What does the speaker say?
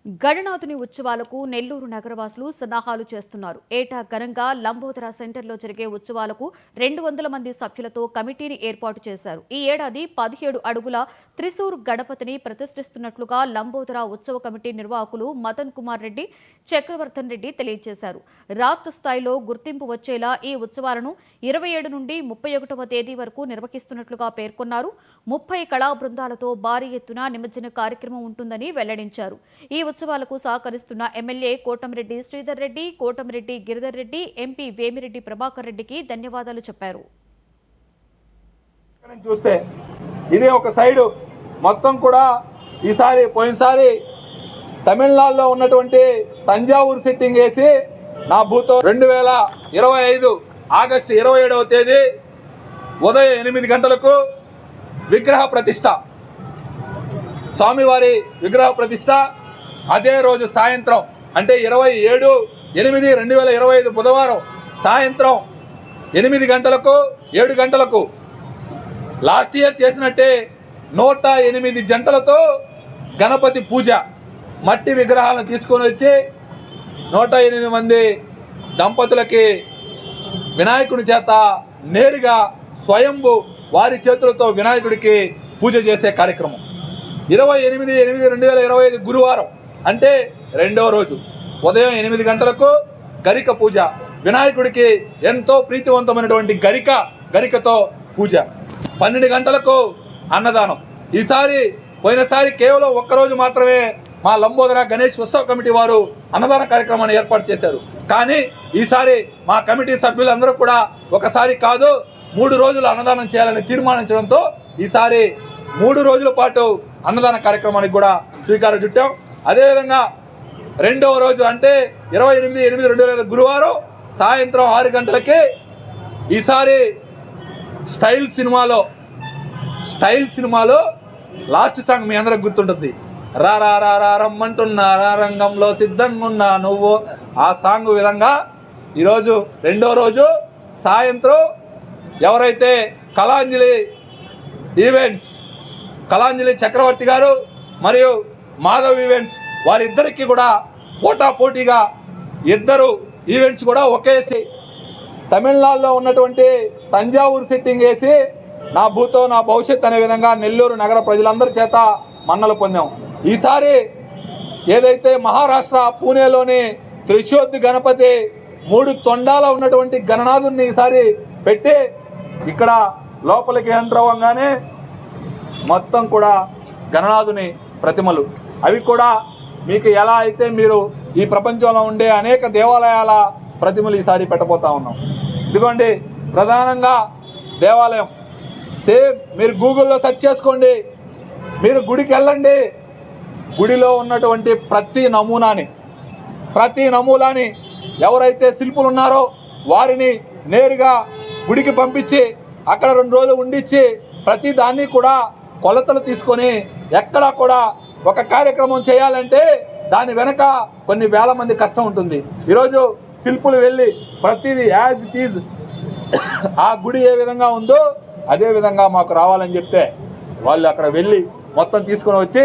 గణనాథుని ఉత్సవాలకు నెల్లూరు నగరవాసులు సన్నాహాలు చేస్తున్నారు. ఏటా ఘనంగా లంబోదర సెంటర్లో జరిగే ఉత్సవాలకు 200 మంది సభ్యులతో కమిటీని ఏర్పాటు చేశారు. ఈ ఏడాది 17 అడుగుల త్రిశూర్ గణపతిని ప్రతిష్ఠిస్తున్నట్లుగా లంబోదర ఉత్సవ కమిటీ నిర్వాహకులు మదన్ కుమార్ రెడ్డి, చక్రవర్తన్ రెడ్డి తెలియజేశారు. రాష్ట్ర స్థాయిలో గుర్తింపు వచ్చేలా ఈ ఉత్సవాలను 27 నుండి 31వ తేదీ వరకు నిర్వహిస్తున్నట్లుగా పేర్కొన్నారు. 30 కళా బృందాలతో భారీ ఎత్తున నిమజ్జన కార్యక్రమం ఉంటుందని వెల్లడించారు. ఈ ఉత్సవాలకు సహకరిస్తున్న ఎమ్మెల్యే కోటమిరెడ్డి శ్రీధర్ రెడ్డి, కోటమిరెడ్డి గిరిధర్ రెడ్డి, ఎంపీ వేమిరెడ్డి ప్రభాకర్ రెడ్డికి ధన్యవాదాలు చెప్పారు. చూస్తే ఇదే ఒక సైడ్ మొత్తం కూడా ఈసారి పోయినసారి తమిళనాడులో ఉన్నటువంటి తంజావూరు సిట్టింగ్ వేసి నా భూతో 2025 ఆగస్టు 27వ తేదీ ఉదయం 8 గంటలకు విగ్రహ ప్రతిష్ట, స్వామివారి విగ్రహ ప్రతిష్ట. అదే రోజు సాయంత్రం అంటే 27/8/2025 బుధవారం సాయంత్రం 8 గంటలకు 7 గంటలకు లాస్ట్ ఇయర్ చేసినట్టే 108 జంటలతో గణపతి పూజ, మట్టి విగ్రహాలను తీసుకొని వచ్చి 108 మంది దంపతులకి వినాయకుడి చేత నేరుగా స్వయంభు వారి చేతులతో వినాయకుడికి పూజ చేసే కార్యక్రమం 28/8/2025 గురువారం అంటే రెండవ రోజు ఉదయం 8 గంటలకు గరిక పూజ, వినాయకుడికి ఎంతో ప్రీతివంతమైనటువంటి గరికతో పూజ. 12 గంటలకు అన్నదానం. పోయినసారి కేవలం ఒక్కరోజు మాత్రమే మా లంబోదర గణేష్ ఉత్సవ కమిటీ వారు అన్నదాన కార్యక్రమాన్ని ఏర్పాటు చేశారు. కానీ ఈసారి మా కమిటీ సభ్యులందరూ కూడా ఒకసారి కాదు 3 రోజులు అన్నదానం చేయాలని తీర్మానించడంతో ఈసారి 3 రోజుల పాటు అన్నదాన కార్యక్రమానికి కూడా శ్రీకారం చుట్టాం. అదేవిధంగా రెండవ రోజు అంటే 28/8/2025 గురువారం సాయంత్రం 6 గంటలకి ఈసారి స్టైల్ సినిమాలో లాస్ట్ సాంగ్ మీ అందరికి గుర్తుంటుంది. రా రా రా రా రమ్మంటున్నా రా రంగంలో సిద్ధంగా ఉన్నా నువ్వు, ఆ సాంగ్ విధంగా ఈరోజు రెండో రోజు సాయంత్రం ఎవరైతే కళాంజలి చక్రవర్తి గారు మరియు మాధవ్ ఈవెంట్స్ వారిద్దరికీ కూడా పోటాపోటీగా 2 ఈవెంట్స్ కూడా ఒకేసి తమిళనాడులో ఉన్నటువంటి తంజావూరు సిట్టింగ్ వేసి నా భూతో నా భవిష్యత్ అనే విధంగా నెల్లూరు నగర ప్రజలందరి చేత మన్నలు పొందాం. ఈసారి ఏదైతే మహారాష్ట్ర పూణేలోని త్రిశూర్ గణపతి 3 తొండాల ఉన్నటువంటి గణనాథుని ఈసారి పెట్టి ఇక్కడ లోపలికి ఎంటర్ అవ్వగానే మొత్తం కూడా గణనాథుని ప్రతిమలు, అవి కూడా మీకు ఎలా అయితే మీరు ఈ ప్రపంచంలో ఉండే అనేక దేవాలయాల ప్రతిమలు ఈసారి పెట్టబోతా ఉన్నాం. ఇదిగోండి ప్రధానంగా దేవాలయం సేమ్ మీరు గూగుల్లో సెర్చ్ చేసుకోండి, మీరు గుడికి వెళ్ళండి, గుడిలో ఉన్నటువంటి ప్రతి నమూనాని ఎవరైతే శిల్పులు ఉన్నారో వారిని నేరుగా గుడికి పంపించి అక్కడ 2 రోజులు ఉండిచ్చి ప్రతి దాన్ని కూడా కొలతలు తీసుకొని ఎక్కడా కూడా ఒక కార్యక్రమం చేయాలంటే దాని వెనక కొన్ని వేల మంది కష్టం ఉంటుంది. ఈరోజు శిల్పులు వెళ్ళి ప్రతిదీ యాజ్ ఇట్ ఈజ్ ఆ గుడి ఏ విధంగా ఉందో అదే విధంగా మాకు రావాలని చెప్తే వాళ్ళు అక్కడ వెళ్ళి మొత్తం తీసుకొని వచ్చి